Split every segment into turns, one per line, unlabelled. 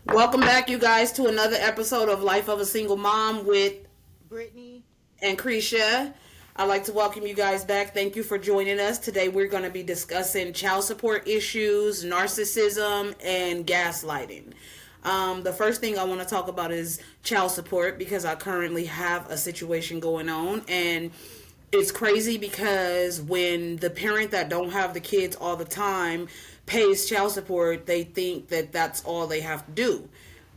Welcome back, you guys, to another episode of Life of a Single Mom with
Brittany.
and Creasha. I'd like to welcome you guys back. Thank you for joining us. Today we're going to be discussing child support issues, narcissism, and gaslighting. The first thing I want to talk about is child support because I currently have a situation going on, and it's crazy because when the parent that don't have the kids all the time pays child support, they think that that's all they have to do.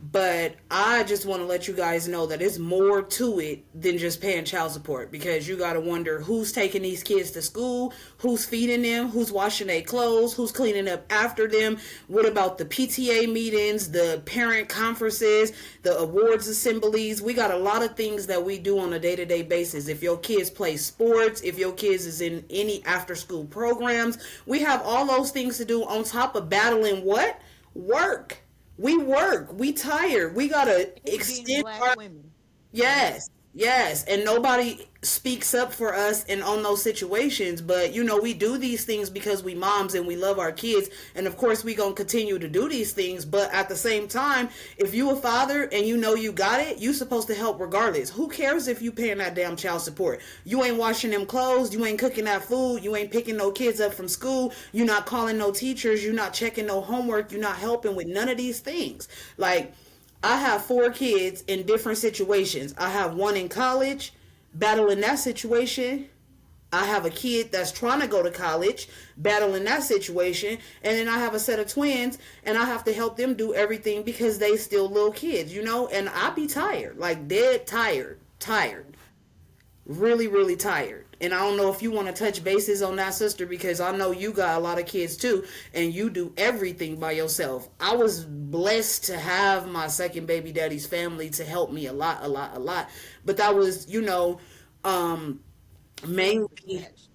But I just want to let you guys know that it's more to it than just paying child support, because you got to wonder who's taking these kids to school, who's feeding them, who's washing their clothes, who's cleaning up after them. What about the PTA meetings, the parent conferences, the awards assemblies? We got a lot of things that we do on a day-to-day basis. If your kids play sports, if your kids is in any after-school programs, we have all those things to do on top of battling what? Work. We work. We tired. We gotta
It being
extend
black
our.
women. Yeah.
Yes, yes, and nobody speaks up for us in on those situations. But we do these things because we moms and we love our kids, and of course we gonna continue to do these things. But at the same time, if you a father and you know you got it, you supposed to help regardless. Who cares if you paying that damn child support? You ain't washing them clothes, you ain't cooking that food, you ain't picking no kids up from school, you not calling no teachers, you not checking no homework, you not helping with none of these things. Like, I have four kids in different situations. I have one in college, battling that situation. I have a kid that's trying to go to college, battling that situation. And then I have a set of twins, and I have to help them do everything because they still little kids. And I be tired, like dead tired, tired, really, really tired. And I don't know if you want to touch bases on that, sister, because I know you got a lot of kids too, and you do everything by yourself. I was blessed to have my second baby daddy's family to help me a lot, a lot, a lot. But that was,
Strings
mainly,
attached.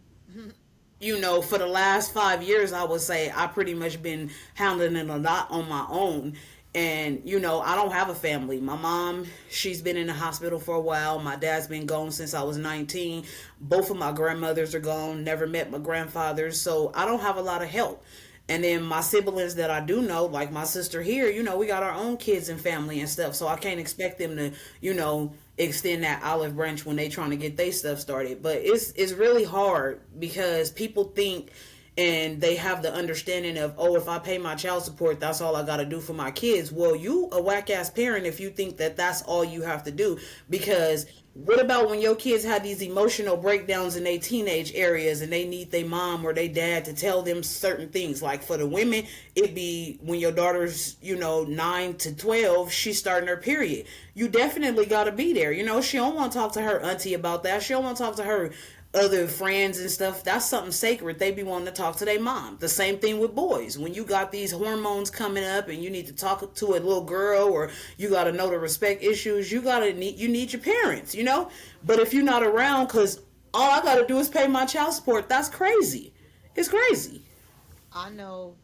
for the last 5 years, I would say I pretty much been handling it a lot on my own. And, I don't have a family. My mom, she's been in the hospital for a while. My dad's been gone since I was 19. Both of my grandmothers are gone. Never met my grandfathers. So I don't have a lot of help. And then my siblings that I do know, like my sister here, we got our own kids and family and stuff. So I can't expect them to, extend that olive branch when they trying to get their stuff started. But it's really hard because people think and they have the understanding of, oh, if I pay my child support, that's all I got to do for my kids. Well, you a whack ass parent if you think that that's all you have to do. Because what about when your kids have these emotional breakdowns in their teenage areas and they need their mom or their dad to tell them certain things? Like for the women, it be when your daughter's 9 to 12, she's starting her period. You definitely got to be there. She don't want to talk to her auntie about that. She don't want to talk to her other friends and stuff. That's something sacred. They be wanting to talk to their mom. The same thing with boys. When you got these hormones coming up and you need to talk to a little girl, or you got to know the respect issues, you need your parents. But if you're not around, because all I got to do is pay my child support, that's crazy. It's crazy.
I know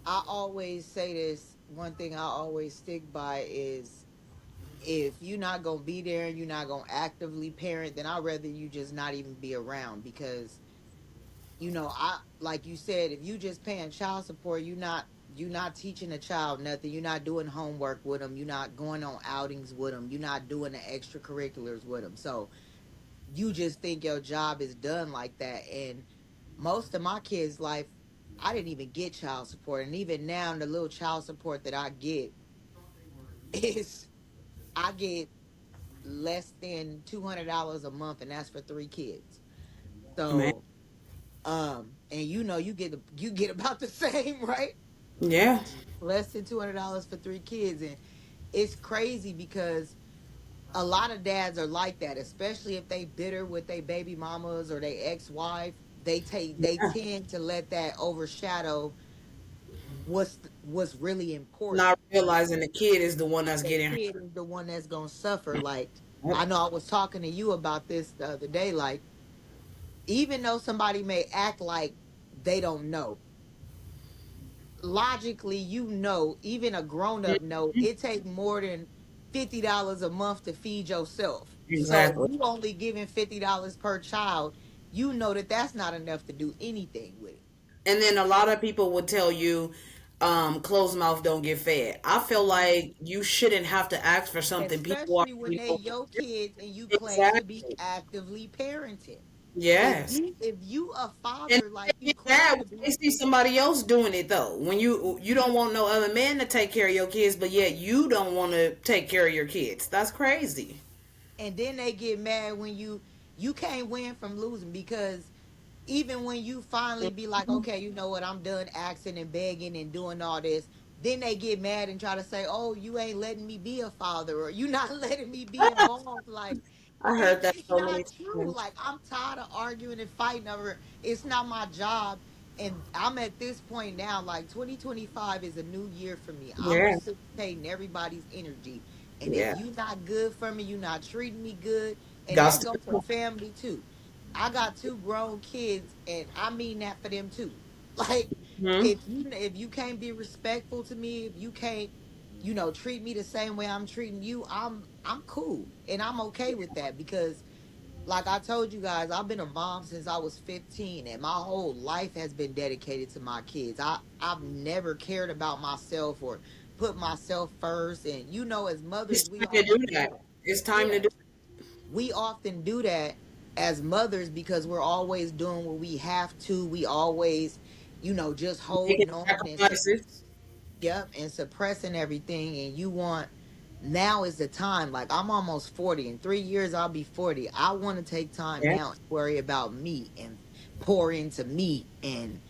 I always say this. One thing I always stick by is if you're not going to be there and you're not going to actively parent, then I'd rather you just not even be around because, I like you said, if you just paying child support, you're not teaching a child nothing. You're not doing homework with them. You're not going on outings with them. You're not doing the extracurriculars with them. So you just think your job is done like that. And most of my kids' life, I didn't even get child support. And even now, the little child support that I get is I get less than $200 a month, and that's for three kids.
Man.
So, and you get about the same, right?
Yeah.
Less than $200 for three kids, and it's crazy because a lot of dads are like that, especially if they bitter with their baby mamas or their ex-wife. They
Yeah.
tend to let that overshadow what's really important.
Not realizing the kid is the one that's
The
getting
kid is the one that's gonna suffer. Like,
hurt.
I know I was talking to you about this the other day. Like, even though somebody may act like they don't know, logically, even a grown up know it take more than $50 a month to feed yourself. So
Exactly.
you only giving $50 per child. You know that that's not enough to do anything with it.
And then a lot of people would tell you, closed mouth don't get fed. I feel like you shouldn't have to ask for something people
Especially when
already
they
know.
your kids and you claim to be
Exactly.
actively parenting.
Yes.
If you a
And
father like
they
you
get
claim
mad
to
when
be,
they see somebody else doing it though. When you don't want no other man to take care of your kids, but yet you don't want to take care of your kids. That's crazy.
and then they get mad when you can't win from losing, because even when you finally be like, okay, you know what, I'm done asking and begging and doing all this, then they get mad and try to say, oh, you ain't letting me be a father, or you not letting me be involved. Like,
I heard that
it's
so
not
many
true.
times.
Like, I'm tired of arguing and fighting over it. It's not my job. And I'm at this point now, like 2025 is a new year for me. I'm
Yeah.
reciprocating everybody's energy. And if
Yeah.
you not good for me, you not treating me good. And
Got
that
to
goes for family too. I got two grown kids, and I mean that for them too. Like,
hmm
if you can't be respectful to me, if you can't, treat me the same way I'm treating you, I'm cool and I'm okay with that, because like I told you guys, I've been a mom since I was 15, and my whole life has been dedicated to my kids. I've never cared about myself or put myself first. And as
It's
mothers, we
time to do
often
that.
do.
It's time to
Yeah,
do
we often do that as mothers because we're always doing what we have to. We always, just
making
holding on and
sacrifices.
yep, and suppressing everything. And you want, now is the time. Like, I'm almost 40. In 3 years, I'll be 40. I want to take time
Yeah.
now and worry about me and pour into me and,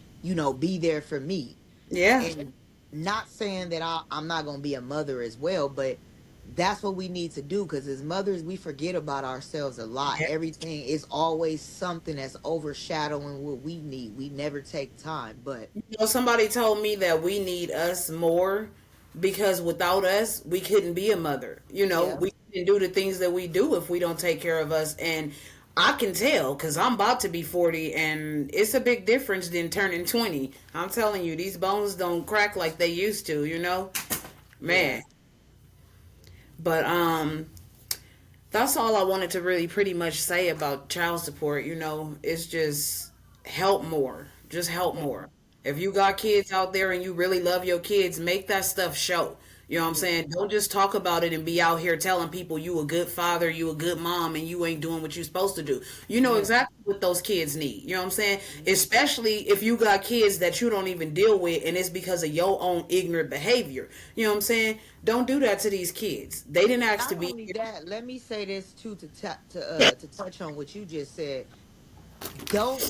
be there for me.
Yeah.
And not saying that I'm not going to be a mother as well, but that's what we need to do, because as mothers, we forget about ourselves a lot.
Yeah.
Everything is always something that's overshadowing what we need. We never take time, but
Somebody told me that we need us more because without us, we couldn't be a mother.
yeah.
We couldn't do the things that we do if we don't take care of us. And I can tell because I'm about to be 40 and it's a big difference than turning 20. I'm telling you, these bones don't crack like they used to.
Yeah.
Man. But that's all I wanted to really pretty much say about child support. It's just help more. Just help
Yeah.
more. If you got kids out there and you really love your kids, make that stuff show. You know what I'm
Yeah.
saying? Don't just talk about it and be out here telling people you a good father, you a good mom, and you ain't doing what you supposed to do. You know
Yeah.
exactly what those kids need. You know what I'm saying?
Mhm.
Especially if you got kids that you don't even deal with and it's because of your own ignorant behavior. You know what I'm saying? Don't do that to these kids. They didn't ask to
Not
be
only
here.
that, let me say this too, to touch on what you just said. Don't,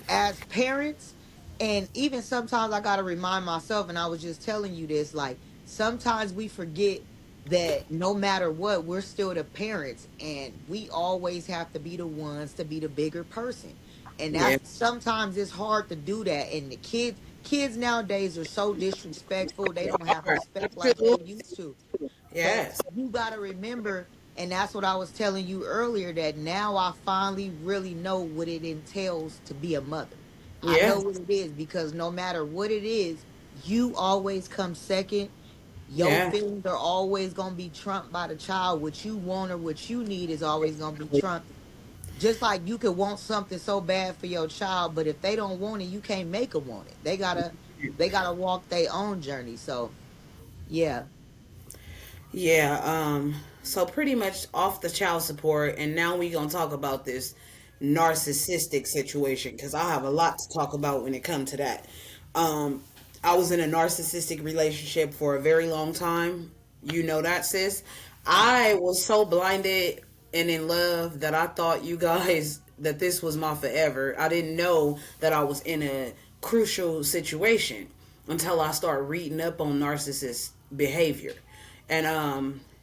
as parents, and even sometimes I got to remind myself, and I was just telling you this, like, sometimes we forget that no matter what, we're still the parents, and we always have to be the ones to be the bigger person. And
Yeah.
that's, sometimes it's hard to do that. And the kids nowadays are so disrespectful. They don't have
Hard.
respect like they used to. But
Yes.
you got to remember, and that's what I was telling you earlier, that now I finally really know what it entails to be a mother. I know
Yes.
what it is, because no matter what it is, you always come second. Your
Yeah.
feelings are always going to be trumped by the child. What you want or what you need is always going to be trumped. Just like you could want something so bad for your child, but if they don't want it, you can't make them want it. They gotta walk their own journey. So yeah.
Yeah. So pretty much off the child support, and now we gonna talk about this narcissistic situation because I have a lot to talk about when it comes to that. Um, I was in a narcissistic relationship for a very long time. You know that, sis. I was so blinded and in love that I thought you guys that this was my forever. I didn't know that I was in a crucial situation until I started reading up on narcissist behavior. And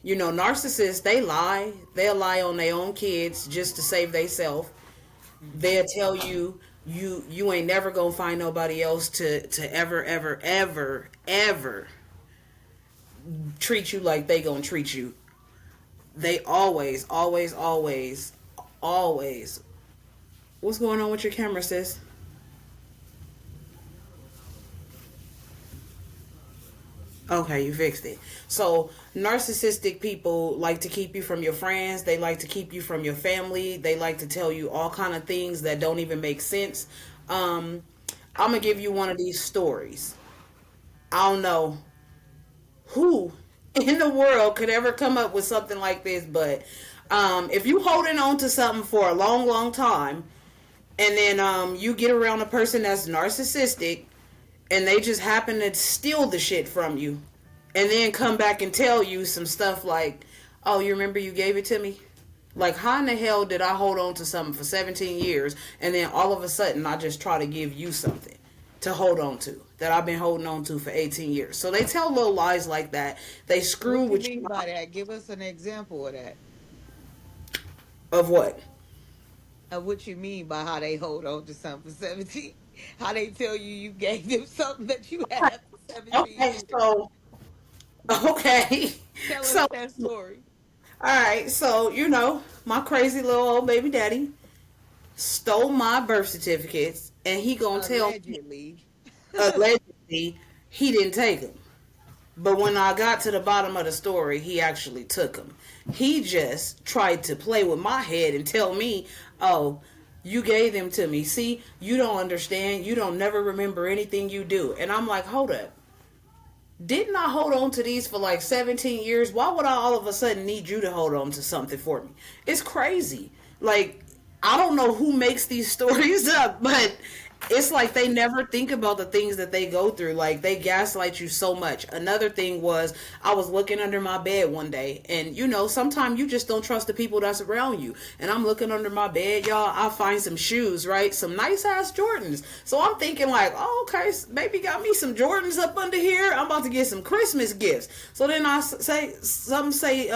narcissists, they lie. They'll lie on their own kids just to save themselves.
Mhm.
They'll tell you ain't never gonna find nobody else to ever ever ever ever treat you like they gonna treat you. They always always always always. What's going on with your camera, sis? Okay, you fixed it. So, narcissistic people like to keep you from your friends. They like to keep you from your family. They like to tell you all kind of things that don't even make sense. I'm gonna give you one of these stories. I don't know who in the world could ever come up with something like this, but if you holding on to something for a long, long time, and then you get around a person that's narcissistic, and they just happen to steal the shit from you, and then come back and tell you some stuff like, "Oh, you remember you gave it to me." Like, how in the hell did I hold on to something for 17 years and then all of a sudden I just try to give you something to hold on to that I've been holding on to for 18 years? So they tell little lies like that. They screw
What you
with
mean
you.
by that? Give us an example of that.
Of what?
Of what you mean by how they hold on to something for 17? How they tell you you gave them something that you had for 17
Okay,
years?
so, okay.
Tell us
So,
that story.
all right. So, my crazy little old baby daddy stole my birth certificates and he gonna tell me
Allegedly.
allegedly he didn't take them. But when I got to the bottom of the story, he actually took them. He just tried to play with my head and tell me, "Oh, you gave them to me. See, you don't understand. You don't never remember anything you do." And I'm like, "Hold up. Didn't I hold on to these for like 17 years? Why would I all of a sudden need you to hold on to something for me?" It's crazy. Like, I don't know who makes these stories up, but it's like they never think about the things that they go through. Like, they gaslight you so much. Another thing was, I was looking under my bed one day, and sometimes you just don't trust the people that's around you. And I'm looking under my bed, y'all. I find some shoes, right? Some nice ass Jordans. So I'm thinking, like, oh, okay, maybe got me some Jordans up under here. I'm about to get some Christmas gifts. So then some say,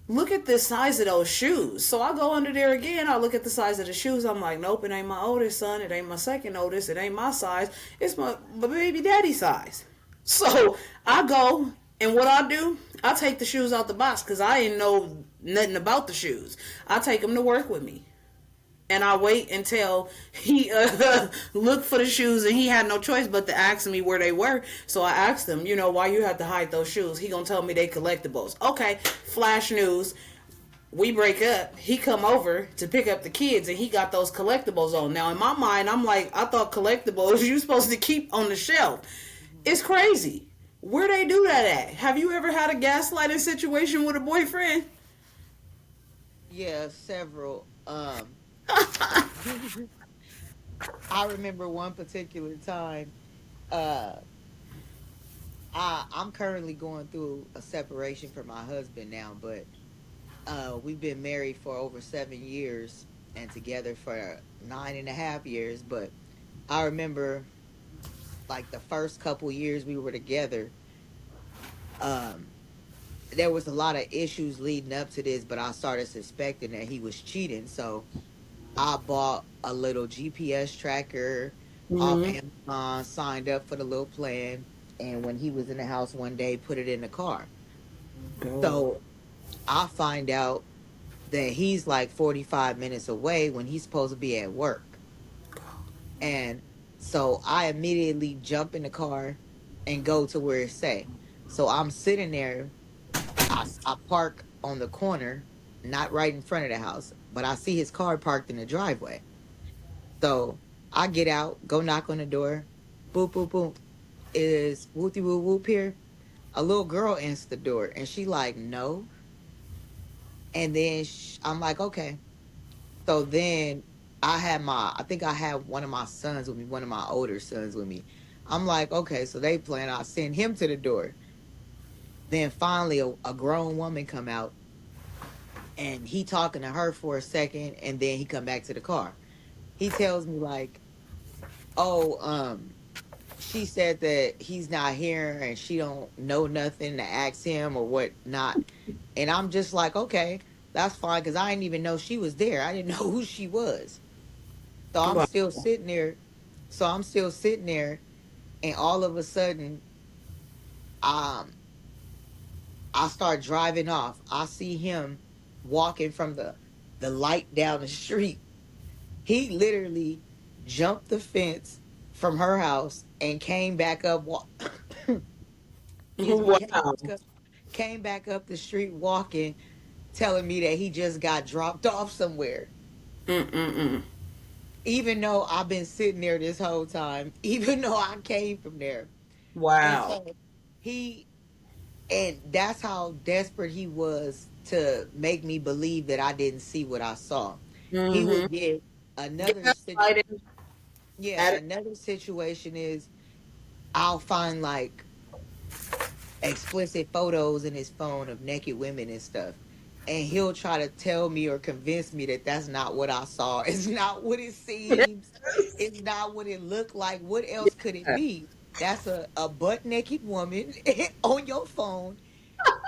look at the size of those shoes. So I go under there again. I look at the size of the shoes. I'm like, nope, it ain't my oldest son. It ain't my second oldest. It ain't my size. It's my baby daddy size. So I go, and what I do, I take the shoes out the box because I didn't know nothing about the shoes. I take them to work with me. And I wait until he looked for the shoes, and he had no choice but to ask me where they were. So I asked him, why you had to hide those shoes. He gonna tell me they collectibles. Okay, flash news. We break up. He come over to pick up the kids, and he got those collectibles on. Now in my mind, I'm like, I thought collectibles you supposed to keep on the shelf. It's crazy. Where they do that at? Have you ever had a gaslighting situation with a boyfriend?
Yeah, several. I remember one particular time. Uh, I'm currently going through a separation from my husband now, but we've been married for over 7 years and together for 9.5 years. But I remember like the first couple years we were together, um, there was a lot of issues leading up to this, but I started suspecting that he was cheating. So I bought a little GPS tracker off
Mm-hmm.
Amazon, signed up for the little plan, and when he was in the house one day, put it in the car.
Go.
So I find out that he's like 45 minutes away when he's supposed to be at work. And so I immediately jump in the car and go to where it's say. So I'm sitting there. I park on the corner, not right in front of the house, but I see his car parked in the driveway. So I get out, go knock on the door. Boop, boop, boop. Is whoopty whoop whoop here? A little girl answered the door and she like, no. And then I'm like, okay. So then I think I had one of my sons with me, one of my older sons with me. I'm like, okay, so they plan I send him to the door. Then finally a grown woman come out and he talking to her for a second and then he come back to the car. He tells me like, oh, she said that he's not here and she don't know nothing to ask him or what not. And I'm just like, okay, that's fine because I didn't even know she was there. I didn't know who she was. So I'm
Wow.
still sitting there. So I'm still sitting there, and all of a sudden, um, I start driving off. I see him walking from the light down the street. He literally jumped the fence from her house and came back up. Excuse me,
Wow.
came back up the street walking, telling me that he just got dropped off somewhere.
Mm-mm-mm.
Even though I've been sitting there this whole time, even though I came from there. And
Wow.
so he, and that's how desperate he was to make me believe that I didn't see what I saw. He
Mm-hmm.
would get another
Gaslighting
yeah,
at
another situation is I'll find like explicit photos in his phone of naked women and stuff. And he'll try to tell me or convince me that that's not what I saw. It's not what it seems. It's not what it looked like. What else could it
yeah,
be? That's a butt naked woman on your phone.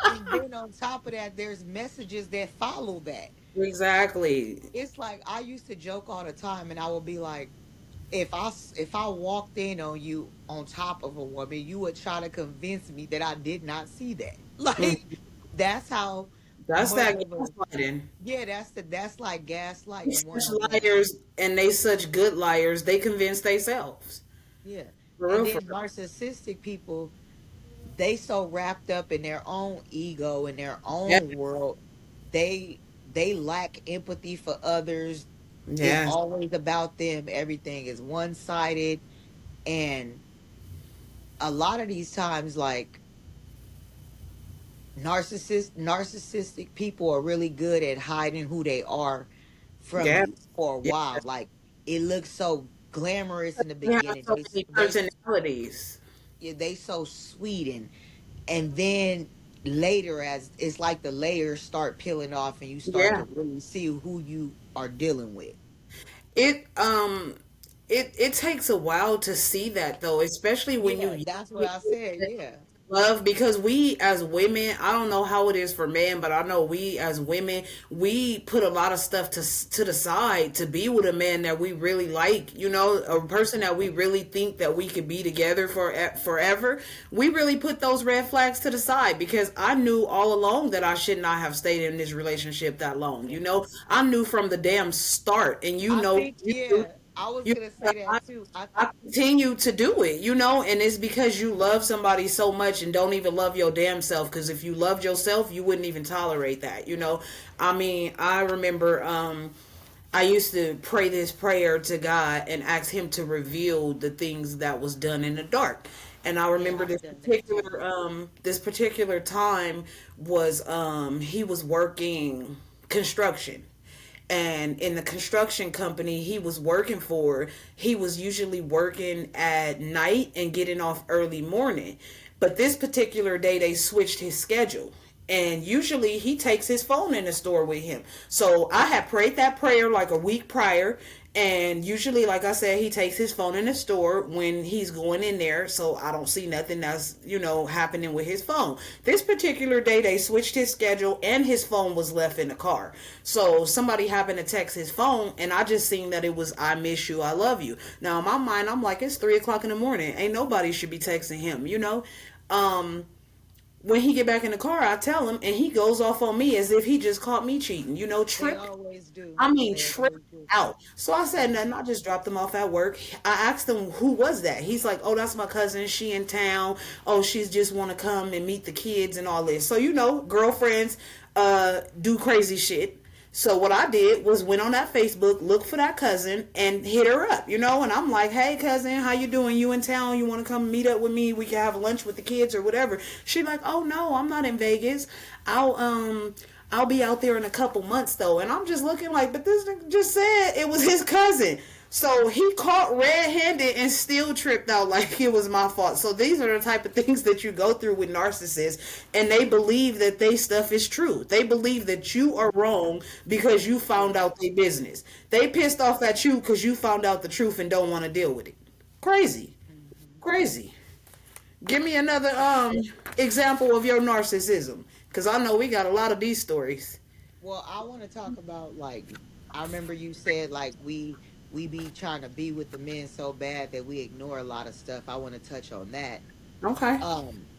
And then on top of that, there's messages that follow that.
exactly.
It's like I used to joke all the time, and I would be like, if I walked in on you on top of a woman, you would try to convince me that I did not see that. Like
Mm.
that's how
That's
much
that
of a
gaslighting.
yeah, that's like
They
gaslighting one
such
on one.
liars, and they such good liars. They convince themselves.
Yeah.
For
And
real, for
then
real.
narcissistic people, they so wrapped up in their own ego and their
Yeah.
own world, they lack empathy for others. It's
Yes.
always about them. Everything is one-sided. And a lot of these times, like narcissistic people are really good at hiding who they are from
Yeah.
you for a
Yeah.
while. Like it looks so glamorous in the
We have
beginning.
so many personalities.
They so sweet, and then later, as it's like the layers start peeling off and you start
Yeah.
to really see who you are dealing with.
It takes a while to see that though, especially when
Yeah,
you
that's what I said. Yeah.
love, because we as women, I don't know how it is for men, but I know we as women, we put a lot of stuff to the side to be with a man that we really like, a person that we really think that we could be together for forever. We really put those red flags to the side because I knew all along that I should not have stayed in this relationship that long. I knew from the damn start, and
I think,
you knew,
yeah, I was
you
gonna say
I,
that too.
I continue to do it, and it's because you love somebody so much and don't even love your damn self. Because if you loved yourself, you wouldn't even tolerate that. I mean, I remember I used to pray this prayer to God and ask Him to reveal the things that was done in the dark. And I
Yeah,
remember
I've done that too.
this particular time was he was working construction, and in the construction company he was working for, he was usually working at night and getting off early morning. But this particular day they switched his schedule, and usually he takes his phone in the store with him. So I had prayed that prayer like a week prior, and usually, like I said, he takes his phone in the store when he's going in there, so I don't see nothing that's, happening with his phone. This particular day, they switched his schedule and his phone was left in the car. So somebody happened to text his phone, and I just seen that it was, "I miss you, I love you." Now, in my mind, I'm like, it's 3 o'clock in the morning. Ain't nobody should be texting him. When he get back in the car, I tell him, and he goes off on me as if he just caught me cheating.
They
Tripped.
always do.
I mean,
They
tripped
always do.
out. So I said nothing. I just dropped him off at work. I asked him, who was that? He's like, "Oh, that's my cousin. She in town. Oh, she's just want to come and meet the kids and all this." So, girlfriends do crazy shit. So what I did was went on that Facebook, looked for that cousin, and hit her up. And I'm like, "Hey, cousin, how you doing? You in town? You want to come meet up with me? We can have lunch with the kids or whatever." She like, "Oh no, I'm not in Vegas. I'll be out there in a couple months though." And I'm just looking like, but this nigga just said it was his cousin. So he caught red-handed and still tripped out like it was my fault. So these are the type of things that you go through with narcissists, and they believe that they stuff is true. They believe that you are wrong because you found out their business. They pissed off at you because you found out the truth and don't want to deal with it. Crazy.
Mhm.
Crazy. Give me another example of your narcissism, because I know we got a lot of these stories.
Well, I want to talk about like I remember you said like we be trying to be with the men so bad that we ignore a lot of stuff. I want to touch on that.
Okay.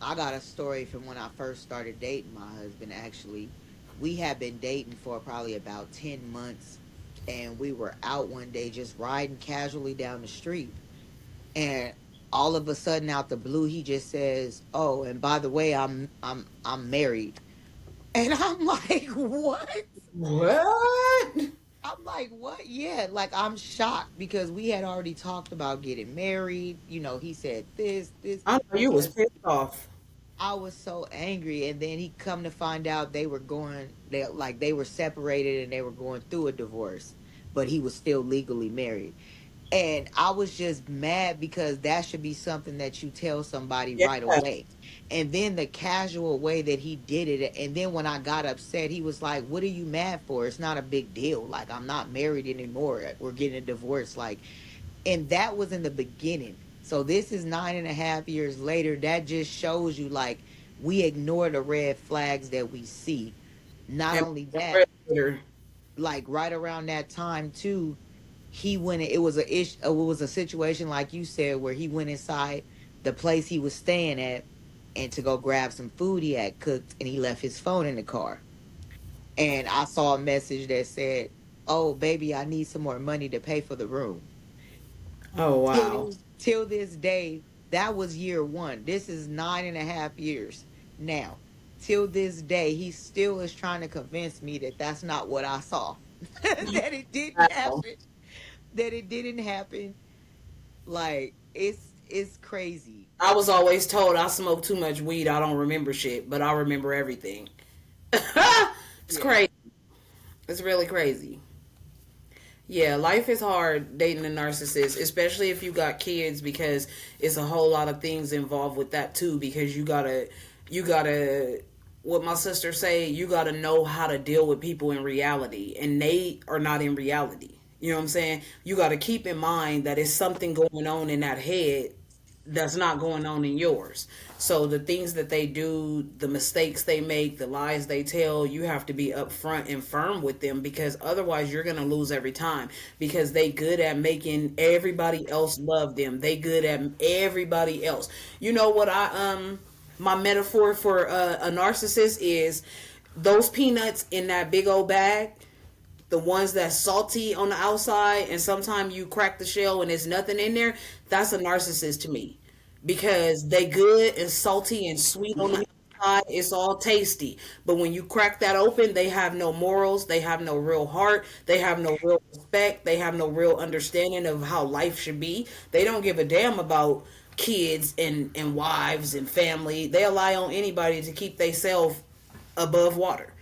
I got a story from when I first started dating my husband. Actually, we had been dating for probably about 10 months, and we were out one day just riding casually down the street, and all of a sudden out the blue he just says, "Oh, and by the way, I'm married." And I'm like, "What?"
What?
I'm like, what? Yeah, like I'm shocked because we had already talked about getting married. You know, he said this.
I know you was
Because
pissed off.
I was so angry, and then he come to find out they were separated and they were going through a divorce, but he was still legally married. And I was just mad because that should be something that you tell somebody
Yeah.
right away. And then the casual way that he did it, and then when I got upset, he was like, "What are you mad for? It's not a big deal. Like, I'm not married anymore. We're getting a divorce." Like, and that was in the beginning. So this is 9.5 years later. That just shows you, like, we ignore the red flags that we see. Not
And
only that,
later.
like right around that time too, he went. It was it was a situation like you said where he went inside the place he was staying at and to go grab some food he had cooked, and he left his phone in the car. And I saw a message that said, "Oh, baby, I need some more money to pay for the room."
Oh wow.
Till this day, that was year one. This is 9.5 years now. Till this day, he still is trying to convince me that that's not what I saw. That it didn't
Wow.
happen. That it didn't happen. Like, it's crazy.
I was always told I smoke too much weed. I don't remember shit, but I remember everything. It's
Yeah.
crazy. It's really crazy. Yeah, life is hard dating a narcissist, especially if you got kids, because it's a whole lot of things involved with that too. Because you gotta, what my sister say, you gotta know how to deal with people in reality, and they are not in reality. You know what I'm saying? You gotta keep in mind that it's something going on in that head that's not going on in yours. So the things that they do, the mistakes they make, the lies they tell, you have to be upfront and firm with them, because otherwise you're going to lose every time, because they good at making everybody else love them. They good at everybody else. You know what my metaphor for a narcissist is, those peanuts in that big old bag, the ones that's salty on the outside, and sometimes you crack the shell and there's nothing in there. That's a narcissist to me, because they good and salty and sweet on the outside. It's all tasty, but when you crack that open, they have no morals, they have no real heart, they have no real respect, they have no real understanding of how life should be. They don't give a damn about kids and wives and family. They rely on anybody to keep themselves above water.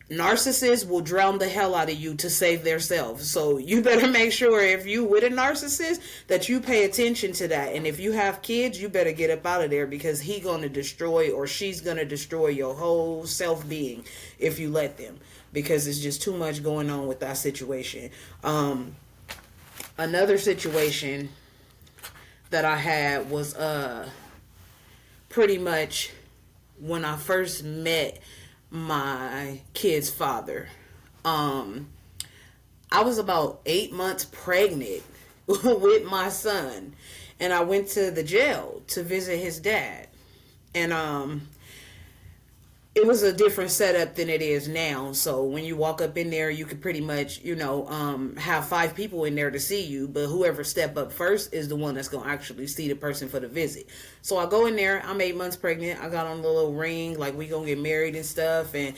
Narcissists will drown the hell out of you to save themselves. So you better make sure, if you with a narcissist, that you pay attention to that. And if you have kids, you better get up out of there, because he gonna destroy, or she's gonna destroy your whole self being if you let them. Because it's just too much going on with that situation. Another situation that I had was pretty much when I first met my kid's father. Um, I was about 8 months pregnant with my son, and I went to the jail to visit his dad. And it was a different setup than it is now. So when you walk up in there, you could pretty much, have 5 people in there to see you, but whoever step up first is the one that's gonna actually see the person for the visit. So I go in there. I'm 8 months pregnant. I got on the little ring, like we gonna get married and stuff. And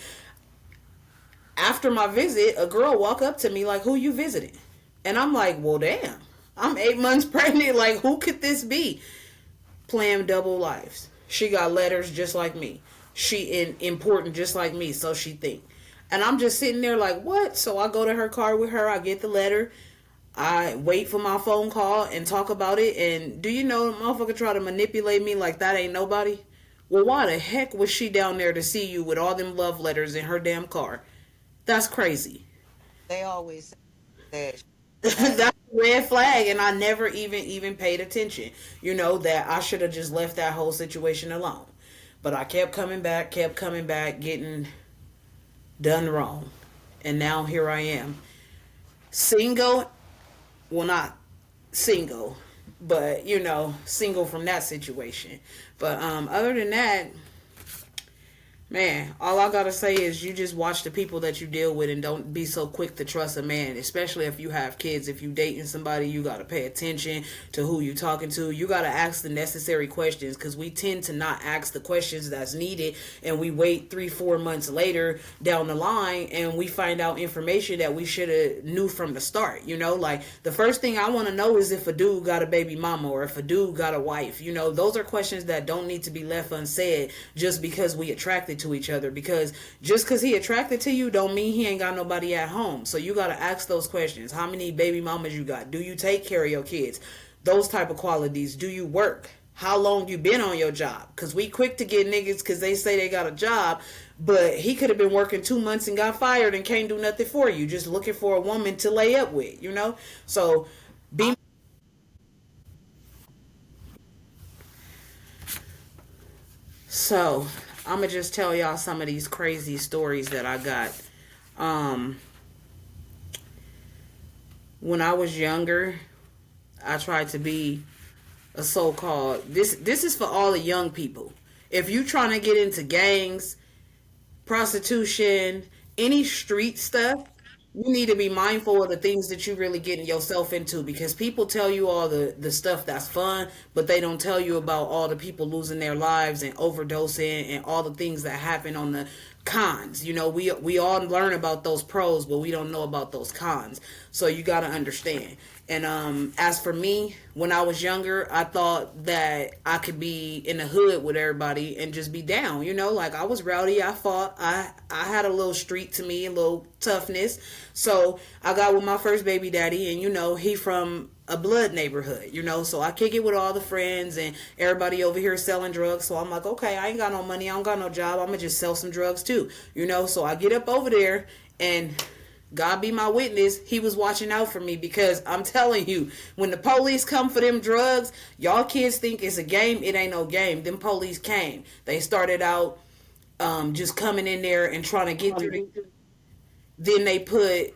after my visit, a girl walk up to me like, "Who you visiting?" And I'm like, "Well, damn, I'm 8 months pregnant. Like, who could this be?" Playing double lives. She got letters just like me. She important just like me, so she think. And I'm just sitting there like, what? So I go to her car with her. I get the letter. I wait for my phone call and talk about it. And do you know, the motherfucker try to manipulate me like that ain't nobody? Well, why the heck was she down there to see you with all them love letters in her damn car? That's crazy.
They always say that.
That's a red flag, and I never even paid attention. That I should have just left that whole situation alone. But I kept coming back, getting done wrong. And now here I am. Single, well, not single, but single from that situation. But other than that, Man, all I gotta say is you just watch the people that you deal with and don't be so quick to trust a man, especially if you have kids. If you dating somebody, you gotta pay attention to who you talking to. You gotta ask the necessary questions because we tend to not ask the questions that's needed, and we wait 3, 4 months later down the line and we find out information that we should have knew from the start. Like the first thing I want to know is if a dude got a baby mama or if a dude got a wife. Those are questions that don't need to be left unsaid just because we attracted to each other, because just because he attracted to you don't mean he ain't got nobody at home. So you got to ask those questions. How many baby mamas you got? Do you take care of your kids? Those type of qualities. Do you work? How long you been on your job? Because we quick to get niggas because they say they got a job, but he could have been working 2 months and got fired and can't do nothing for you, just looking for a woman to lay up with. So be. So I'm gonna just tell y'all some of these crazy stories that I got. Um, when I was younger, I tried to be a so-called this is for all the young people. If you trying to get into gangs, prostitution, any street stuff, you need to be mindful of the things that you really getting yourself into, because people tell you all the stuff that's fun, but they don't tell you about all the people losing their lives and overdosing and all the things that happen on the cons. We all learn about those pros, but we don't know about those cons. So you got to understand. And as for me, when I was younger, I thought that I could be in the hood with everybody and just be down. Like I was rowdy, I fought, I had a little street to me, a little toughness. So I got with my first baby daddy, and he from a blood neighborhood. So I kick it with all the friends and everybody over here selling drugs. So I'm like, okay, I ain't got no money, I don't got no job, I'm gonna just sell some drugs too. So I get up over there, and God be my witness, he was watching out for me, because I'm telling you, when the police come for them drugs, y'all kids think it's a game. It ain't no game. Them police came. They started out just coming in there and trying to get through. Then they put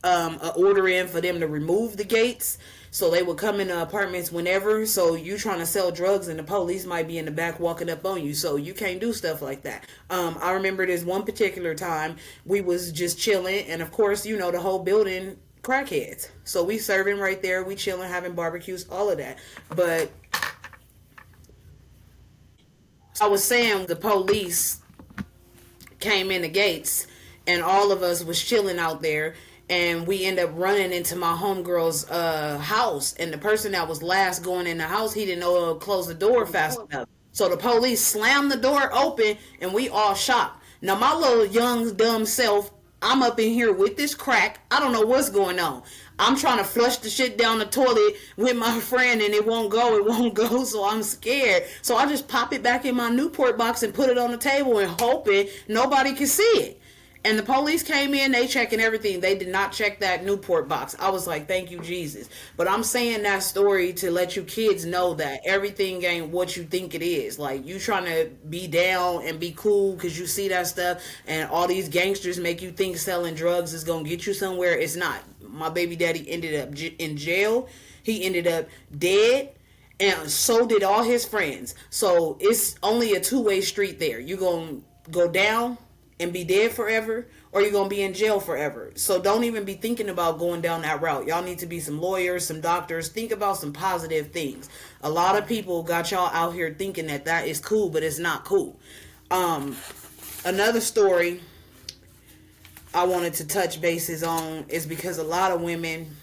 an order in for them to remove the gates, so they would come in the apartments whenever. So you trying to sell drugs and the police might be in the back walking up on you, so you can't do stuff like that. I remember this one particular time we was just chilling, and of course the whole building crackheads, so we serving right there, we chilling, having barbecues, all of that. But I was saying, the police came in the gates and all of us was chilling out there, and we end up running into my homegirl's house, and the person that was last going in the house, he didn't know to close the door fast enough, so the police slammed the door open and we all shocked. Now my little young dumb self, I'm up in here with this crack, I don't know what's going on. I'm trying to flush the shit down the toilet with my friend, and it won't go, so I'm scared. So I just pop it back in my Newport box and put it on the table and hoping nobody can see it. And the police came in, they checking everything. They did not check that Newport box. I was like, thank you, Jesus. But I'm saying that story to let you kids know that everything ain't what you think it is. Like, you trying to be down and be cool because you see that stuff, and all these gangsters make you think selling drugs is going to get you somewhere. It's not. My baby daddy ended up in jail. He ended up dead. And so did all his friends. So it's only a two-way street there. You going to go down and be dead forever, or you're gonna be in jail forever. So don't even be thinking about going down that route. Y'all need to be some lawyers, some doctors. Think about some positive things. A lot of people got y'all out here thinking that that is cool, but it's not cool. Another story I wanted to touch bases on is because a lot of women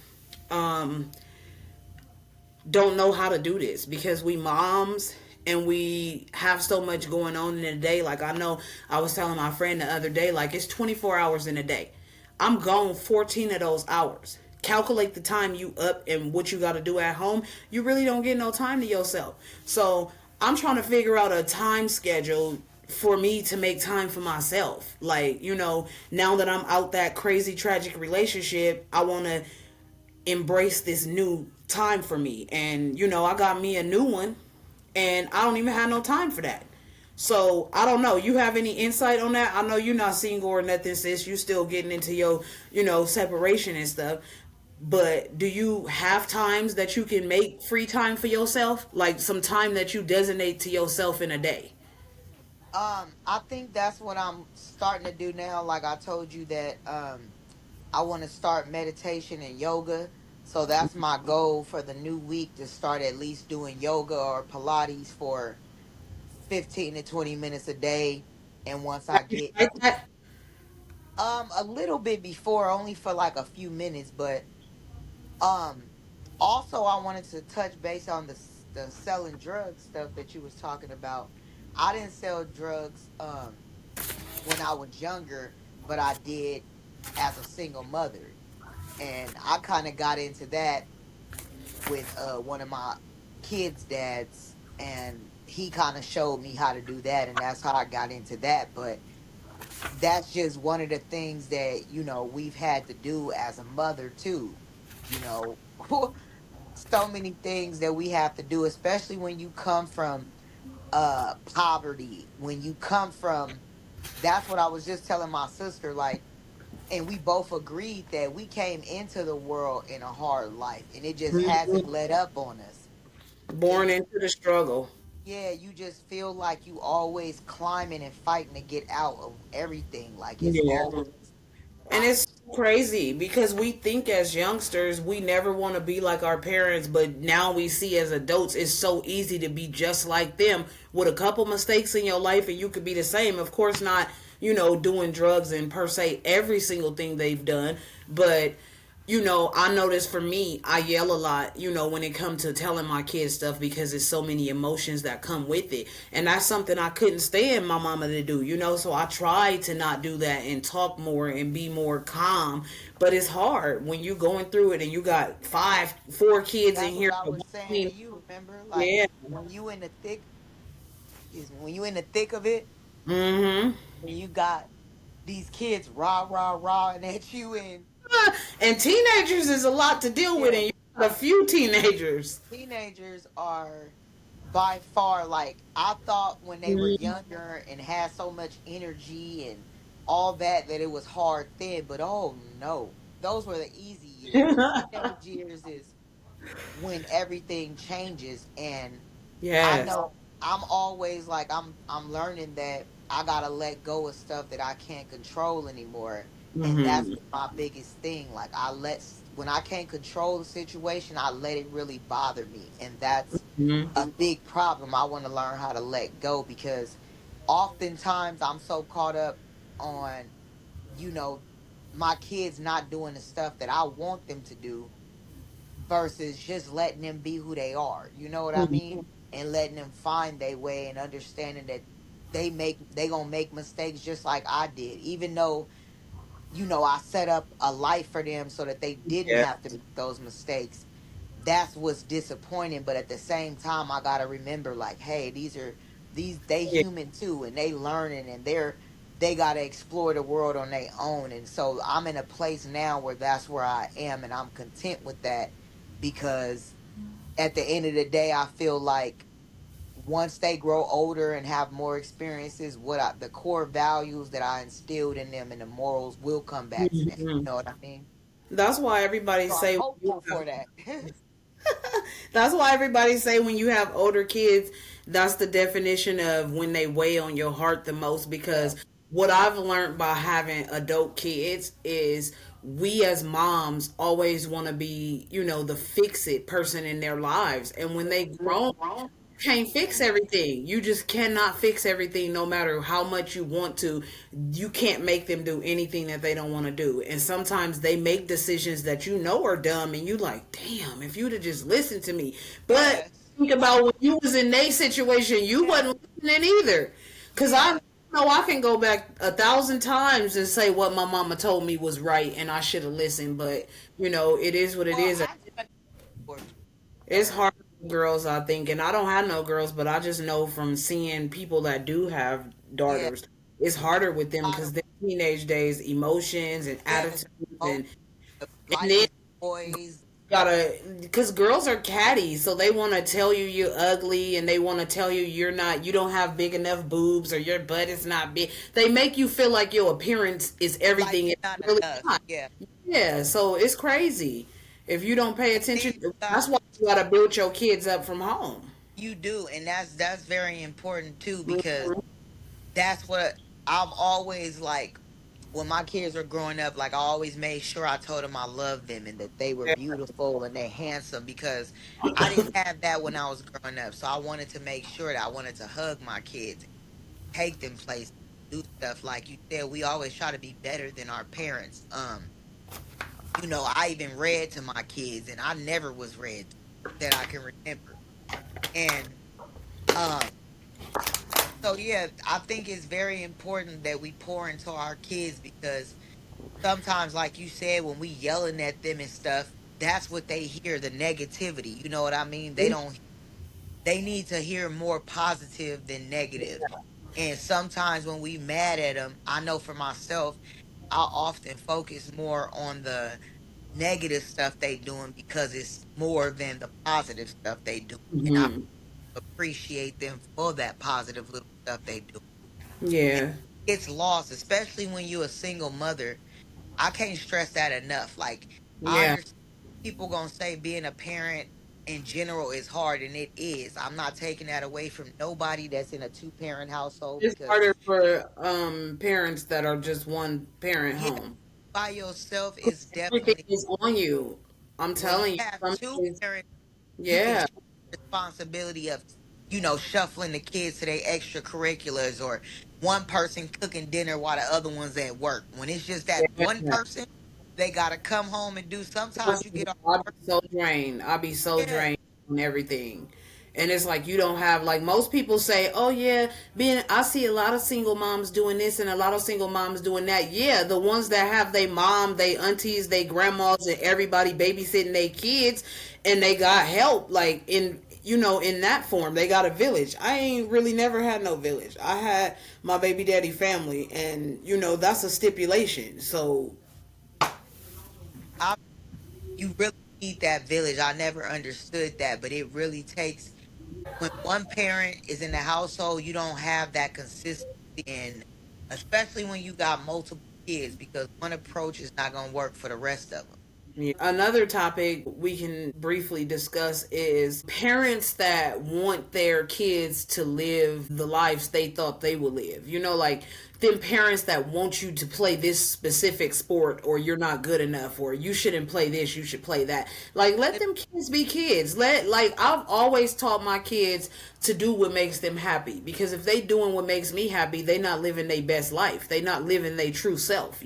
don't know how to do this, because we moms and we have so much going on in a day. Like, I know I was telling my friend the other day, like, it's 24 hours in a day. I'm gone 14 of those hours. Calculate the time you up and what you got to do at home. You really don't get no time to yourself. So I'm trying to figure out a time schedule for me to make time for myself. Like, now that I'm out that crazy tragic relationship, I want to embrace this new time for me. And I got me a new one, and I don't even have no time for that. So I don't know. You have any insight on that? I know you're not single or nothing, sis. You still getting into your, separation and stuff. But do you have times that you can make free time for yourself? Like some time that you designate to yourself in a day?
I think that's what I'm starting to do now. Like I told you that I want to start meditation and yoga. So that's my goal for the new week, to start at least doing yoga or Pilates for 15 to 20 minutes a day. And once I
Have you
get
tried that?
a little bit before, only for like a few minutes, but um also I wanted to touch base on the selling drugs stuff that you was talking about. I didn't sell drugs when I was younger, but I did as a single mother. And I kind of got into that with one of my kids' dads, and he kind of showed me how to do that, and that's how I got into that. But that's just one of the things that, we've had to do as a mother too. You know, so many things that we have to do, especially when you come from poverty, when you come from, that's what I was just telling my sister, like, and we both agreed that we came into the world in a hard life and it just hasn't
Mhm.
let up on us.
Born
It's,
into the struggle.
yeah, you just feel like you always climbing and fighting to get out of everything. Like it's
Yeah.
always
And
I,
it's crazy because we think as youngsters we never want to be like our parents, but now we see as adults it's so easy to be just like them with a couple mistakes in your life and you could be the same. Of course, not, doing drugs and per se every single thing they've done, but I notice for me, I yell a lot, when it comes to telling my kids stuff because there's so many emotions that come with it. And that's something I couldn't stand my mama to do, so I try to not do that and talk more and be more calm. But it's hard when you're going through it and you got four kids in
that's what
here.
I was saying to you. Remember, like
Yeah.
when you in the thick, excuse me, when you in the thick of it,
Mm-hmm.
and you got these kids rah rah rah and at you, and
And teenagers is a lot to deal with,
yeah,
and you got a few teenagers.
teenagers are by far, like, I thought when they were
Mhm.
younger and had so much energy and all that, that it was hard then, but oh no, those were the easy years. The teenage years is when everything changes. And I
Yes.
know I'm always like, I'm learning that I gotta let go of stuff that I can't control anymore. And that's
Mm-hmm.
my biggest thing. Like, when I can't control the situation, I let it really bother me. And that's a big problem. I want to learn how to let go, because oftentimes I'm so caught up on, you know, my kids not doing the stuff that I want them to do, versus just letting them be who they are. You know what I
Mm-hmm.
mean? And letting them find their way, and understanding that they gonna make mistakes just like I did. Even though, I set up a life for them so that they didn't
Yeah.
have to make those mistakes. That's what's disappointing. But at the same time, I gotta remember, like, hey, they
Yeah.
human too, and they learning, and they gotta explore the world on their own. And so I'm in a place now where that's where I am, and I'm content with that, because at the end of the day, I feel like once they grow older and have more experiences, the core values that I instilled in them and the morals will come back to them.
Mhm.
You know what I mean?
That's why everybody
So I'm
say when you
hopeful
have
for that.
that's why everybody say when you have older kids, that's the definition of when they weigh on your heart the most.
Yeah.
Because what I've learned by having adult kids is we as moms always want to be, the fix it person in their lives. And when they grown, can't fix everything. You just cannot fix everything no matter how much you want to. You can't make them do anything that they don't want to do. And sometimes they make decisions that are dumb and you like, damn, if you'd have just listened to me. But
Yes.
think about when you was in their situation, you
Yeah.
wasn't listening either. Cause I
Yeah.
know I can go back 1,000 times and say what my mama told me was right and I should have listened. But it is what it
Well,
is.
actually, go
It's
ahead.
hard for girls, I think, and I don't have no girls, but I just know from seeing people that do have
Yeah.
daughters, it's harder with them
A lot
because
of,
their teenage days, emotions and
yes.
attitudes,
Oh,
and
life
then
with boys.
gotta, because girls are catty, so they want to tell you you're ugly, and they want to tell you don't have big enough boobs or your butt is not big. They make you feel like your appearance is
Like
everything
you're
it's
not
really
enough.
not.
Yeah.
Yeah, so it's crazy if you don't pay
And then
attention.
you
That's
got,
why you gotta build your kids up from home.
you do, and that's very important too, because
Mhm.
that's what I've always like when my kids were growing up, like I always made sure I told them I loved them and that they were beautiful and they handsome because I didn't have that when I was growing up. So I wanted to make sure that I wanted to hug my kids, take them places, do stuff like you said. We always try to be better than our parents. I even read to my kids and I never was read to that I can remember. And um so yeah, I think it's very important that we pour into our kids because sometimes, like you said, when we yelling at them and stuff, that's what they hear, the negativity. You know what I mean? They need to hear more positive than negative. And sometimes when we mad at them, I know for myself, I often focus more on the negative stuff they doing because it's more than the positive stuff they do. And I
Hmm.
appreciate them for that positive little stuff they do. And
Yeah.
it's lost, especially when you're a single mother. I can't stress that enough. Like I
Yeah.
understand people gonna say being a parent in general is hard, and it is. I'm not taking that away from nobody that's in a two-parent household
It's
because
harder for parents that are just one parent
yeah,
home.
by yourself is
Everything
definitely
is on you. I'm
when you
telling you.
have
Some
two
kids,
parents, you can
yeah.
take responsibility of shuffling the kids to their extracurriculars or one person cooking dinner while the other one's at work. When it's just that one
Yeah.
person, they gotta come home and do. Sometimes you
Listen,
get off
I'll be
work.
so drained. I'll be so
Yeah,
drained on everything. And it's like you don't have like most people say, "Oh yeah, being I see a lot of single moms doing this and a lot of single moms doing that." Yeah, the ones that have they mom, they aunties, they grandmas and everybody babysitting their kids and they got help like in that form. They got a village. I ain't really never had no village. I had my baby daddy family and that's a stipulation. So
I you really need that village. I never understood that, but it really takes when one parent is in the household, you don't have that consistency and especially when you got multiple kids because one approach is not going to work for the rest of them.
yeah. Another topic we can briefly discuss is parents that want their kids to live the lives they thought they would live. Like them parents that want you to play this specific sport or you're not good enough or you shouldn't play this, you should play that. Like let them kids be kids. I've always taught my kids to do what makes them happy because if they doing what makes me happy, they not living their best life. They not living their true self.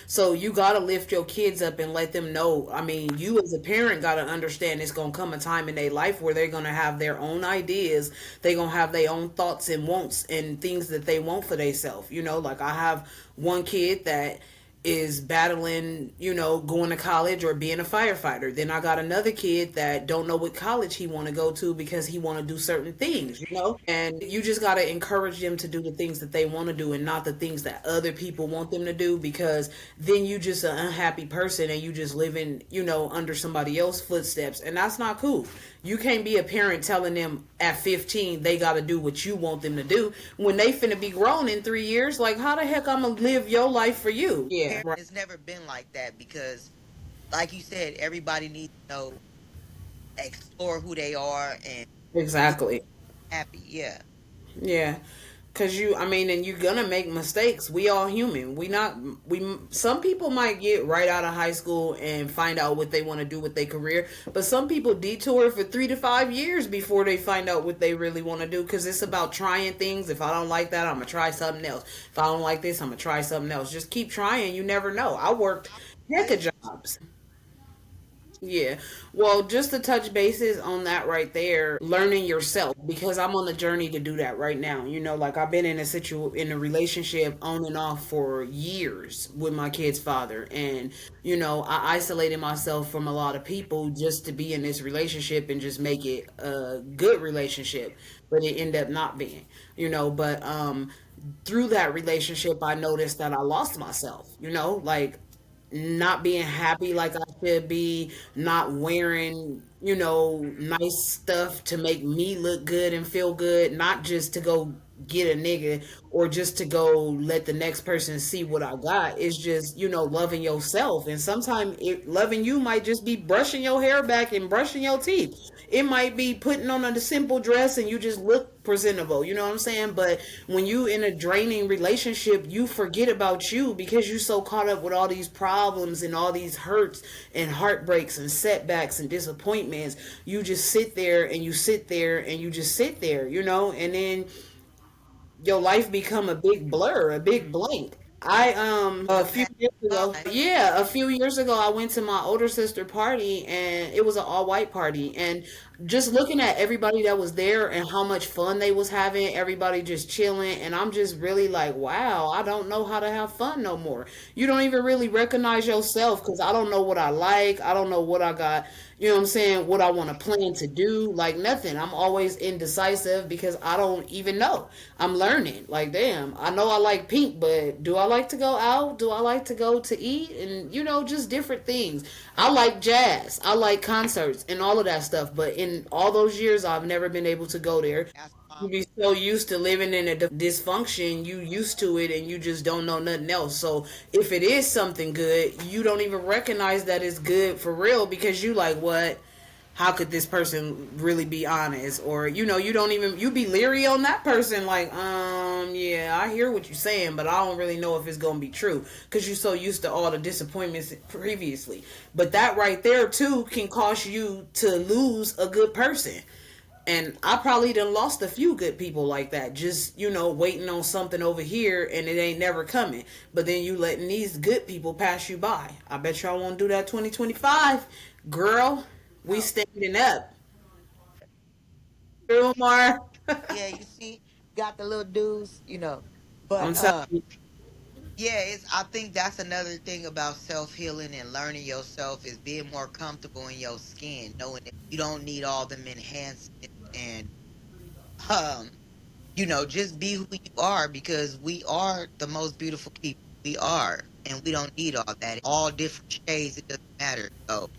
So you got to lift your kids up and let them know. I mean, you as a parent got to understand it's going to come a time in their life where they're going to have their own ideas. They're going to have their own thoughts and wants and things that they want for themselves. Like I have one kid that is battling, going to college or being a firefighter. Then I got another kid that don't know what college he want to go to because he want to do certain things. And you just got to encourage them to do the things that they want to do and not the things that other people want them to do because then you just an unhappy person and you just living, under somebody else's footsteps and that's not cool. You can't be a parent telling them at 15 they got to do what you want them to do when they finna be grown in 3 years. Like, how the heck I'm gonna live your life for you? Yeah,
Parent,
right.
it's never been like that because, like you said, everybody needs to explore who they are and be
Exactly.
happy. Yeah.
Yeah. Cause I mean, and you're gonna make mistakes. We all human. Some people might get right out of high school and find out what they want to do with their career, but some people detour for 3 to 5 years before they find out what they really want to do. Cause it's about trying things. If I don't like that, I'm gonna try something else. If I don't like this, I'm gonna try something else. Just keep trying. You never know. I worked heck of jobs. Yeah. Well, just to touch bases on that right there, learning yourself because I'm on the journey to do that right now. Like I've been in a relationship on and off for years with my kid's father and I isolated myself from a lot of people just to be in this relationship and just make it a good relationship, but it ended up not being. But through that relationship I noticed that I lost myself, like not being happy like I should be, not wearing, nice stuff to make me look good and feel good, not just to go get a nigga or just to go let the next person see what I got. It's just, loving yourself. And sometimes loving you might just be brushing your hair back and brushing your teeth. It might be putting on a simple dress and you just look presentable. You know what I'm saying? But when you in a draining relationship, you forget about you because you're so caught up with all these problems and all these hurts and heartbreaks and setbacks and disappointments. You just sit there and you sit there and you just sit there, and then your life become a big blur, a big blank. I a few
That's
years ago,
fine.
yeah, a few years ago, I went to my older sister party, and it was an all white party, and just looking at everybody that was there and how much fun they was having, everybody just chilling, and I'm just really like, wow, I don't know how to have fun no more. You don't even really recognize yourself because I don't know what I like, I don't know what I got. You know what I'm saying? What I want to plan to do, like nothing. I'm always indecisive because I don't even know. I'm learning. Like, damn, I know I like pink, but do I like to go out? Do I like to go to eat? And, just different things. I like jazz. I like concerts and all of that stuff. But in all those years, I've never been able to go there.
That's
You
fine.
be so used to living in a dysfunction, you used to it and you just don't know nothing else. So if it is something good, you don't even recognize that it's good for real because you like, what? How could this person really be honest? Or, you don't even, you be leery on that person like, yeah, I hear what you're saying, but I don't really know if it's going to be true because you're so used to all the disappointments previously. But that right there too can cause you to lose a good person. And I probably done lost a few good people like that, just, waiting on something over here and it ain't never coming. But then you letting these good people pass you by. I bet y'all won't do that 2025. Girl, we
No.
standing up. True, Mar.
Yeah, you see, got the little dudes, But
I'm telling you.
yeah, I think that's another thing about self-healing and learning yourself is being more comfortable in your skin, knowing that you don't need all them enhancements and um, just be who you are because we are the most beautiful people. We are, and we don't need all that. All different shades, it doesn't matter. So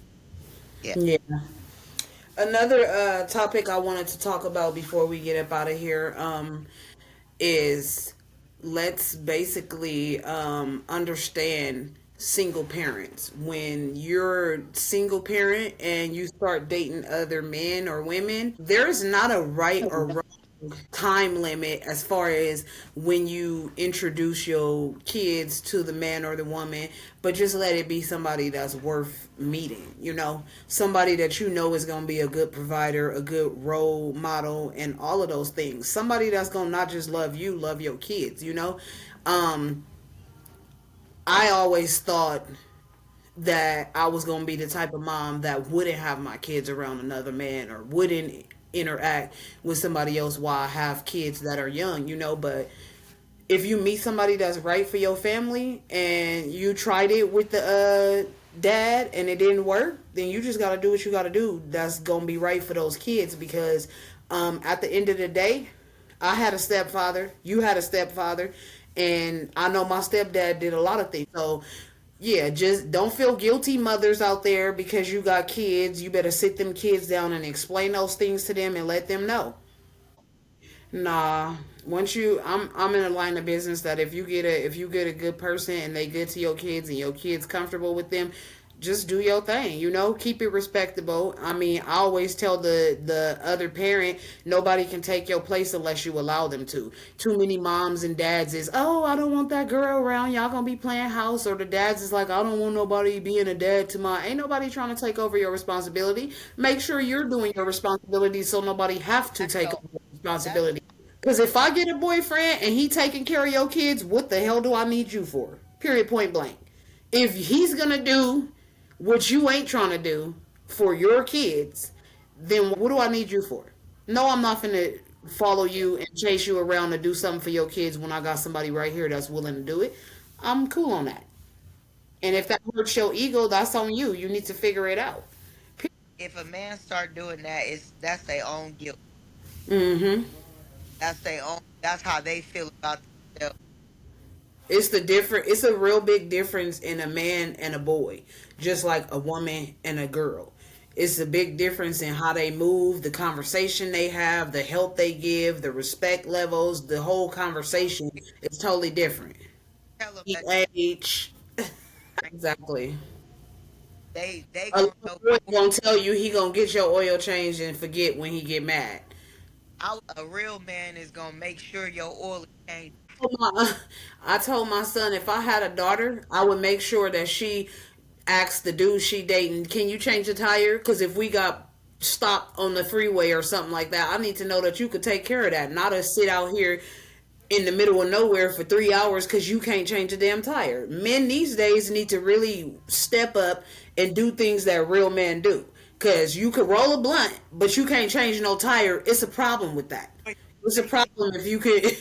yeah.
Yeah. Another topic I wanted to talk about before we get up out of here is let's basically understand single parents. When you're single parent and you start dating other men or women, there's not a right or wrong time limit as far as when you introduce your kids to the man or the woman, but just let it be somebody that's worth meeting, somebody that is going to be a good provider, a good role model, and all of those things. Somebody that's going to not just love you, love your kids. um I always thought that I was going to be the type of mom that wouldn't have my kids around another man or wouldn't interact with somebody else while I have kids that are young. But if you meet somebody that's right for your family and you tried it with the dad and it didn't work, then you just got to do what you got to do. That's going to be right for those kids because at the end of the day, I had a stepfather, you had a stepfather, and I know my stepdad did a lot of things. So, yeah, just don't feel guilty, mothers out there, because you got kids. You better sit them kids down and explain those things to them and let them know. Nah, once I'm in a line of business that if you get a good person and they good to your kids and your kids comfortable with them, just do your thing. Keep it respectable. I mean, I always tell the other parent, nobody can take your place unless you allow them to. Too many moms and dads is, oh, I don't want that girl around. Y'all gonna be playing house, or the dads is like, I don't want nobody being a dad to my. Ain't nobody trying to take over your responsibility. Make sure you're doing your responsibility so nobody have to take
So
over your
that's
responsibility. Because if I get a boyfriend and he taking care of your kids, what the hell do I need you for? Period, point blank. If he's gonna do what you ain't trying to do for your kids, then what do I need you for? No, I'm not gonna follow you and chase you around to do something for your kids when I got somebody right here that's willing to do it. I'm cool on that. And if that hurts your ego, that's on you. You need to figure it out.
if a man start doing that, that's their own guilt.
Mm-hmm.
That's their own. That's how they feel about themselves.
It's a real big difference in a man and a boy, just like a woman and a girl. It's a big difference in how they move, the conversation they have, the help they give, the respect levels, the whole conversation is totally different.
Tell them that
Age. Exactly.
they
A
gonna
little
know.
boy gonna tell you he gonna get your oil changed and forget when he get mad.
A real man is gonna make sure your oil is changed.
I told my son if I had a daughter, I would make sure that she asks the dude she dating, "Can you change the tire?" Because if we got stopped on the freeway or something like that, I need to know that you could take care of that, not to sit out here in the middle of nowhere for 3 hours because you can't change a damn tire. Men these days need to really step up and do things that real men do. Because you could roll a blunt, but you can't change no tire. It's a problem with that. It's a problem if you could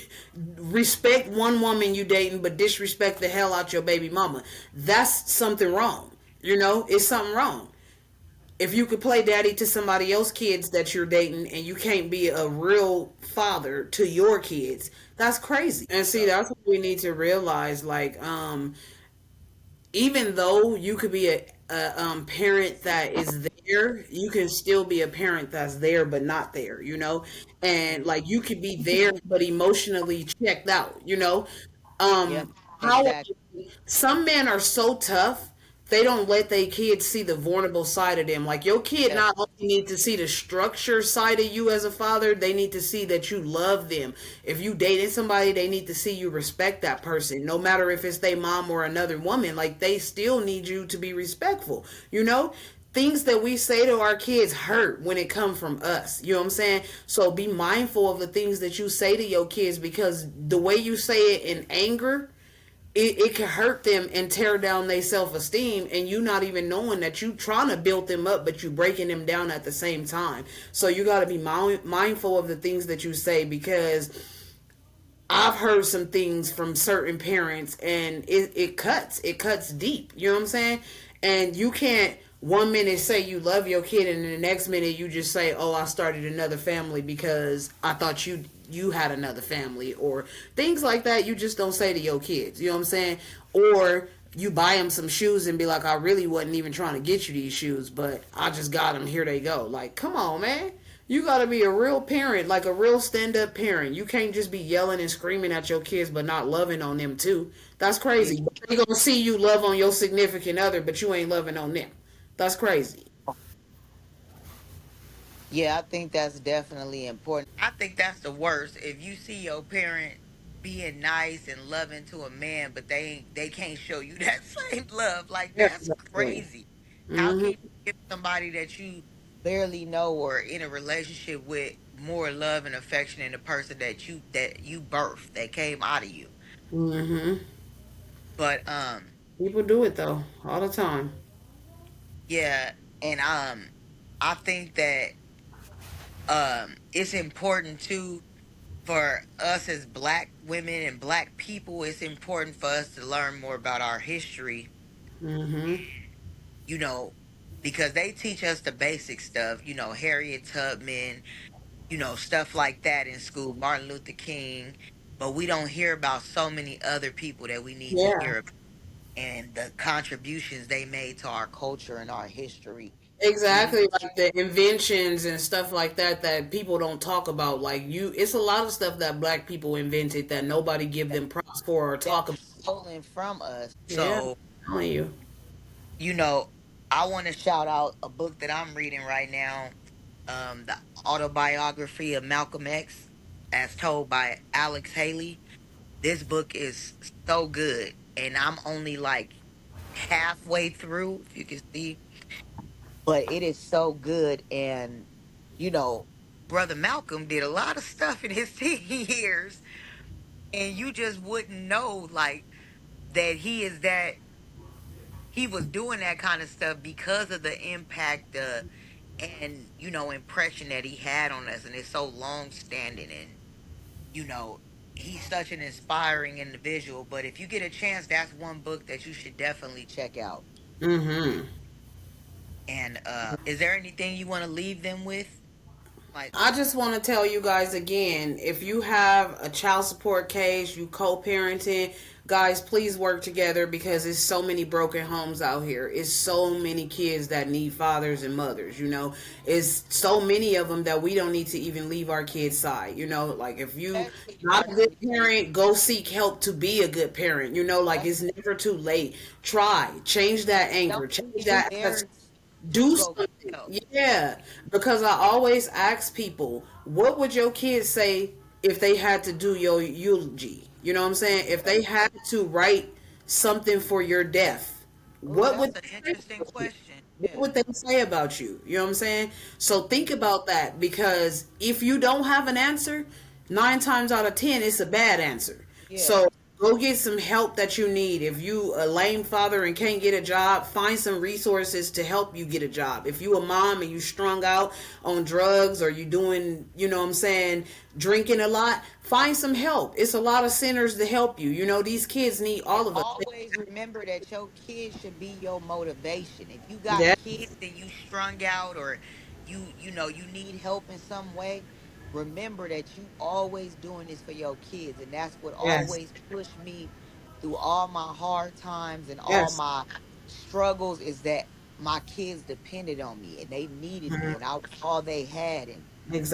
respect one woman you dating, but disrespect the hell out your baby mama. That's something wrong. You know, it's something wrong. If you could play daddy to somebody else's kids that you're dating and you can't be a real father to your kids, that's crazy. And see,
So
that's what we need to realize. Like, even though you could be a parent that is there, you can still be a parent that's there but not there, you know? And like you could be there but emotionally checked out, you know?
yep,
How
exactly.
some men are so tough, they don't let their kids see the vulnerable side of them. Like your kid
Yes,
not only need to see the structure side of you as a father, they need to see that you love them. If you dated somebody, they need to see you respect that person. No matter if it's their mom or another woman, like they still need you to be respectful. You know? Things that we say to our kids hurt when it come from us. You know what I'm saying? So be mindful of the things that you say to your kids because the way you say it in anger, it can hurt them and tear down their self-esteem, and you not even knowing that you trying to build them up but you breaking them down at the same time. So you got to be mindful of the things that you say because I've heard some things from certain parents and it cuts deep. You know what I'm saying? And you can't one minute say you love your kid and the next minute you just say, "Oh, I started another family because I thought you had another family," or things like that. You just don't say to your kids. You know what I'm saying? Or you buy them some shoes and be like, "I really wasn't even trying to get you these shoes, but I just got them. Here they go." Like, come on, man. You gotta be a real parent, like a real stand up parent. You can't just be yelling and screaming at your kids but not loving on them too. That's
yeah,
crazy. They gonna see you love on your significant other, but you ain't loving on them. That's crazy.
yeah. I think that's definitely important. I think that's the worst. If you see your parent being nice and loving to a man, but they can't show you that same love, like
Yeah,
that's
exactly.
crazy. How can
Mhm.
you give somebody that you barely know or in a relationship with more love and affection than the person that you birthed that came out of you?
Mhm.
But
People do it though all the time.
yeah, and I think that it's important too for us as black women and black people. It's important for us to learn more about our history,
Mhm.
you know, because they teach us the basic stuff, Harriet Tubman, stuff like that in school, Martin Luther King, but we don't hear about so many other people that we need to
Yeah.
hear about and the contributions they made to our culture and our history. We need
Exactly, like the inventions and stuff like that that people don't talk about. Like you, it's a lot of stuff that black people invented that nobody give them props for or
that
talk about.
stolen from us.
Yeah,
So,
I'm telling you.
you know, I want to shout out a book that I'm reading right now, the autobiography of Malcolm X, as told by Alex Haley. This book is so good, and I'm only like halfway through, if you can see, but it is so good. And, you know, Brother Malcolm did a lot of stuff in his teen years, and you just wouldn't know, like, that he was doing that kind of stuff because of the impact and impression that he had on us, and it's so long standing. And you know he's such an inspiring individual. But if you get a chance, that's one book that you should definitely check out.
Mm-hmm.
And is there anything you want to leave them with, like?
I just want to tell you guys again, if you have a child support case, you co-parenting, guys, please work together because it's so many broken homes out here. It's so many kids that need fathers and mothers, you know. It's so many of them that we don't need to even leave our kids' side, you know. Like if you
Especially
not a good
elderly people.
parent, go seek help to be a good parent, you know. Like
Yep.
it's never too late. Try, change that
Don't
anger,
be
change that attitude,
embarrassed to
do
go get
something.
help.
Yeah, because I always ask people, what would your kids say if they had to do your eulogy? You know what I'm saying? If
Yeah.
they had to write something for your death,
Oh,
what would
that's an
they say
interesting
about you?
question.
What
Yeah.
would they say about you? You know what I'm saying? So think about that because if you don't have an answer, 9 times out of 10, it's a bad answer.
Yeah.
So go get some help that you need. If you a lame father and can't get a job, find some resources to help you get a job. If you a mom and you strung out on drugs or you doing, you know what I'm saying, drinking a lot, find some help. It's a lot of centers to help you. You know, these kids need
And
all of us.
always remember that your kids should be your motivation. If you got
Yeah.
kids and you strung out or you need help in some way, remember that you always doing this for your kids. And that's what
Yes.
always pushed me through all my hard times and all
Yes.
my struggles is that my kids depended on me and they needed me
Mhm.
and I was all they had. And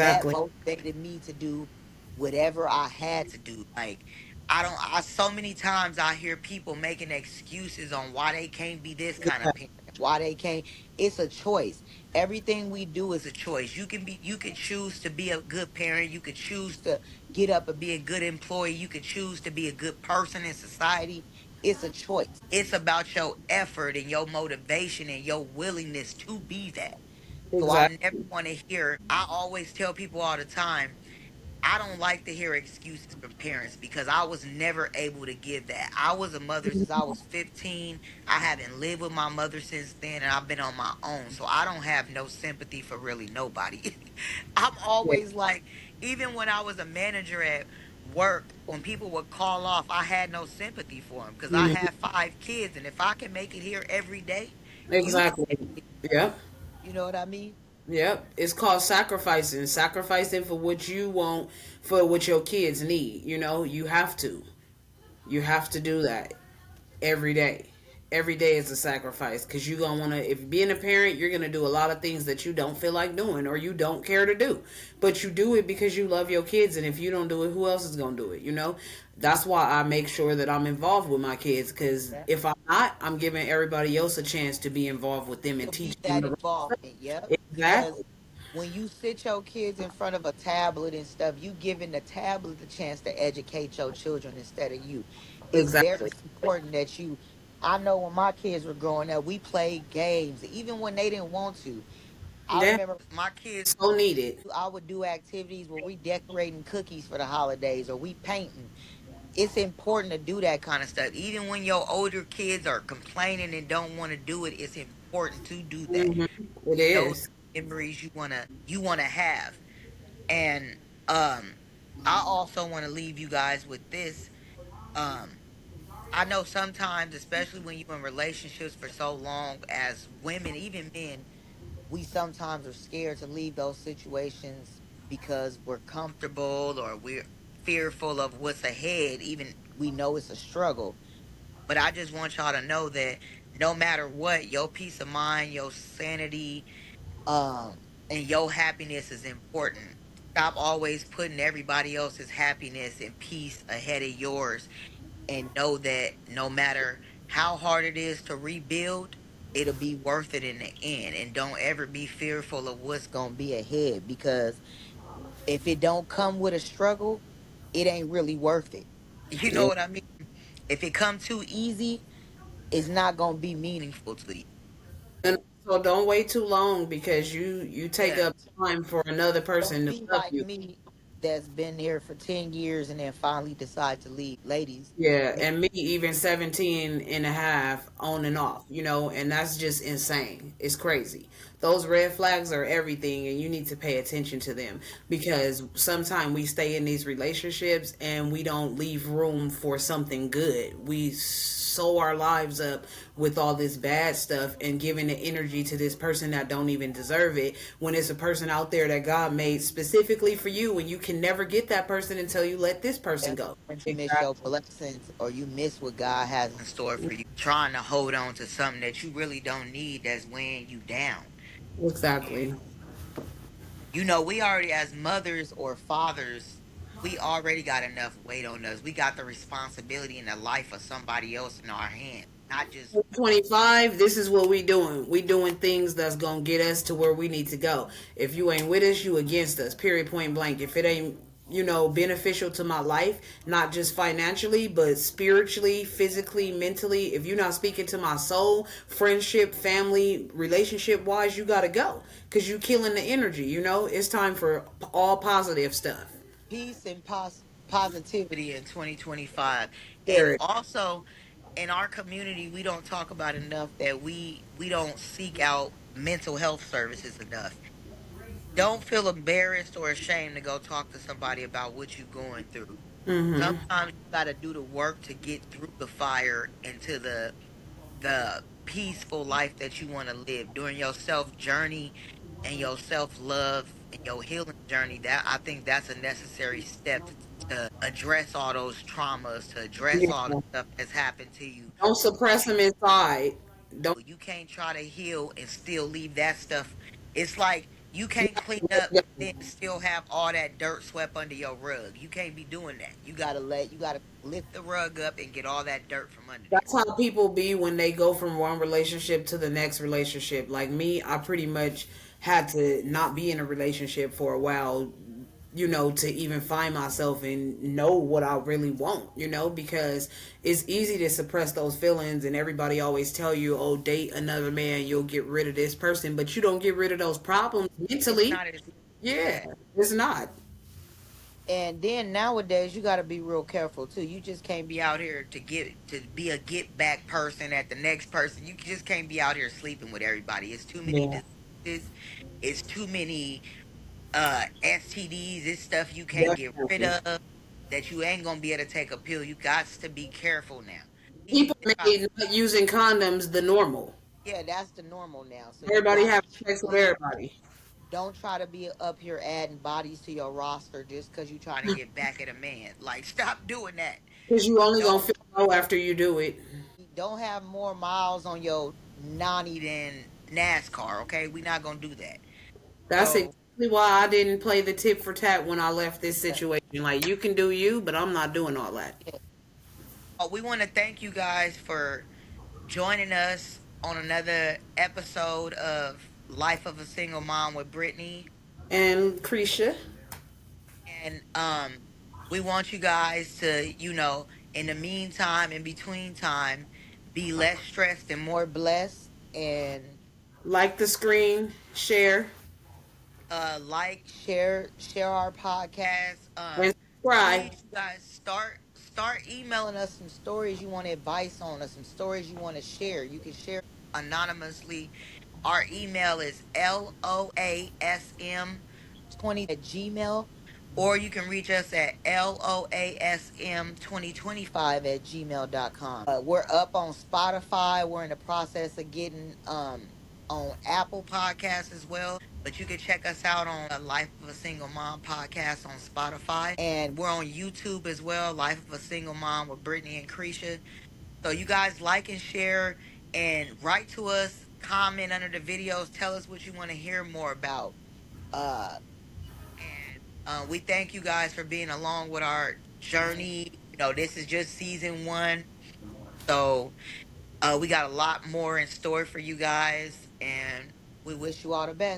that
Exactly.
motivated me to do whatever I had to do. Like I so many times I hear people making excuses on why they can't be this kind
Yeah.
of parent, why they can't. It's a choice. Everything we do is a choice. You can choose to be a good parent. You could choose to get up and be a good employee. You could choose to be a good person in society. It's a choice. It's about your effort and your motivation and your willingness to be that. So I never
Exactly.
want to hear, I always tell people all the time, I don't like to hear excuses from parents because I was never able to give that. I was a mother since I was 15. I haven't lived with my mother since then, and I've been on my own. So I don't have no sympathy for really nobody. I'm
Yeah.
always like, even when I was a manager at work, when people would call off, I had no sympathy for them because I
Mhm.
have 5 kids. And if I can make it here every day, you can
Exactly.
make it.
Yep.
You know what I mean?
Yep. It's called sacrificing. Sacrificing for what you want, for what your kids need. You know, you have to. You have to do that every day. Every day is a sacrifice because you're gonna wanna. If being a parent, you're gonna do a lot of things that you don't feel like doing or you don't care to do, but you do it because you love your kids. And if you don't do it, who else is gonna do it? You know, that's why I make sure that I'm involved with my kids because if I'm not, I'm giving everybody else a chance to be involved with them and
To be
teach them
that
the right
involvement, yep.
stuff.
Because
Exactly.
when you sit your kids in front of a tablet and stuff, you giving the tablet the chance to educate your children instead of you. It's very
Exactly.
important that you. I know when my kids were growing up, we played games, even when they didn't want to. I
Yeah.
remember my kids.
So needed.
I would do activities where we decorating cookies for the holidays or we painting. It's important to do that kind of stuff. Even when your older kids are complaining and don't want to do it, it's important to do that.
Hmm. It
Those
is.
memories you wanna have. And I also want to leave you guys with this. Um I know sometimes, especially when you're in relationships for so long as women, even men, we sometimes are scared to leave those situations because we're comfortable or we're fearful of what's ahead, even we know it's a struggle. But I just want y'all to know that no matter what, your peace of mind, your sanity, and your happiness is important. Stop always putting everybody else's happiness and peace ahead of yours, and know that no matter how hard it is to rebuild, it'll be worth it in the end. And don't ever be fearful of what's going to be ahead, because if it don't come with a struggle, it ain't really worth it. You know
Yeah.
what I mean? If it come too easy, it's not going to be meaningful to you.
And so don't wait too long because you take
Yeah.
up time for another
Don't
person to
be
love
like
you.
me that's been here for 10 years and then finally decide to leave. Ladies,
Yeah,
make
and me even 17 and a half on and off, you know, and that's just insane. It's crazy. Those red flags are everything, and you need to pay attention to them, because sometimes we stay in these relationships and we don't leave room for something good. We sew our lives up with all this bad stuff and giving the energy to this person that don't even deserve it, when it's a person out there that God made specifically for you, and you can never get that person until you let this person
That's
go.
when you miss your
Exactly.
blessings or you miss what God has in store for you. Trying to hold on to something that you really don't need that's weighing you down.
Exactly.
We already, as mothers or fathers, we already got enough weight on us. We got the responsibility in the life of somebody else in our hands, not just
25, this is what we doing. We doing things that's gonna get us to where we need to go. If you ain't with us, you against us, period, point blank. If it ain't, beneficial to my life, not just financially but spiritually, physically, mentally, if you're not speaking to my soul, friendship, family, relationship wise, you gotta go, because you killing the energy. It's time for all positive stuff.
peace and positivity in 2025. And
Period.
also, in our community, we don't talk about enough that we don't seek out mental health services enough. Don't feel embarrassed or ashamed to go talk to somebody about what you're going through.
Mm-hmm.
Sometimes you got to do the work to get through the fire into the peaceful life that you want to live during your self journey and your self love and your healing journey. That, I think, that's a necessary step to address all those traumas, to address all the
Yeah.
stuff that's happened to you.
Don't suppress them inside. Don't.
You can't try to heal and still leave that stuff. It's like you can't clean up and then still have all that dirt swept under your rug. You can't be doing that. You gotta lift the rug up and get all that dirt from under there.
That's how people be when they go from one relationship to the next relationship. Like me, I pretty much had to not be in a relationship for a while, to even find myself and know what I really want, because it's easy to suppress those feelings, and everybody always tell you, oh, date another man, you'll get rid of this person, but you don't get rid of those problems
It's
mentally.
not as
Yeah,
that.
it's not.
And then nowadays you got to be real careful too. You just can't be out here to be a get back person at the next person. You just can't be out here sleeping with everybody. It's too many
Yeah,
diseases. It's too many STDs. It's stuff you can't get rid
definitely.
of that you ain't gonna be able to take a pill. You got to be careful now. Need
People
to try.
made not using condoms the normal.
Yeah, that's the normal now. So you
Everybody
got to
having sex with
please
everybody.
don't try to be up here adding bodies to your roster just because you're trying to get back at a man. Like, stop doing that.
Because you only gonna
Don't
feel low after you do it.
don't have more miles on your nani than NASCAR. Okay, we're not gonna do that.
That's
So
exactly why I didn't play the tit for tat when I left this situation. Like, you can do you, but I'm not doing all that.
yeah. We want to thank you guys for joining us on another episode of Life of a Single Mom with Brittany.
And Creasha,
And we want you guys to, in the meantime, in between time, be less stressed and more blessed. And
like the screen, share,
like, share our podcast.
and subscribe.
Please, you guys, start emailing us some stories you want advice on, or some stories you want to share. You can share anonymously. Our email is loasm20 at gmail, or you can reach us at loasm2025 at gmail.com. We're up on Spotify. We're in the process of getting on Apple Podcasts as well. But you can check us out on a Life of a Single Mom podcast on Spotify. And we're on YouTube as well, Life of a Single Mom with Brittney&Creasha. So you guys like and share and write to us, comment under the videos, tell us what you want to hear more about. Uh and we thank you guys for being along with our journey. This is just season 1. So we got a lot more in store for you guys, and we wish you all the best.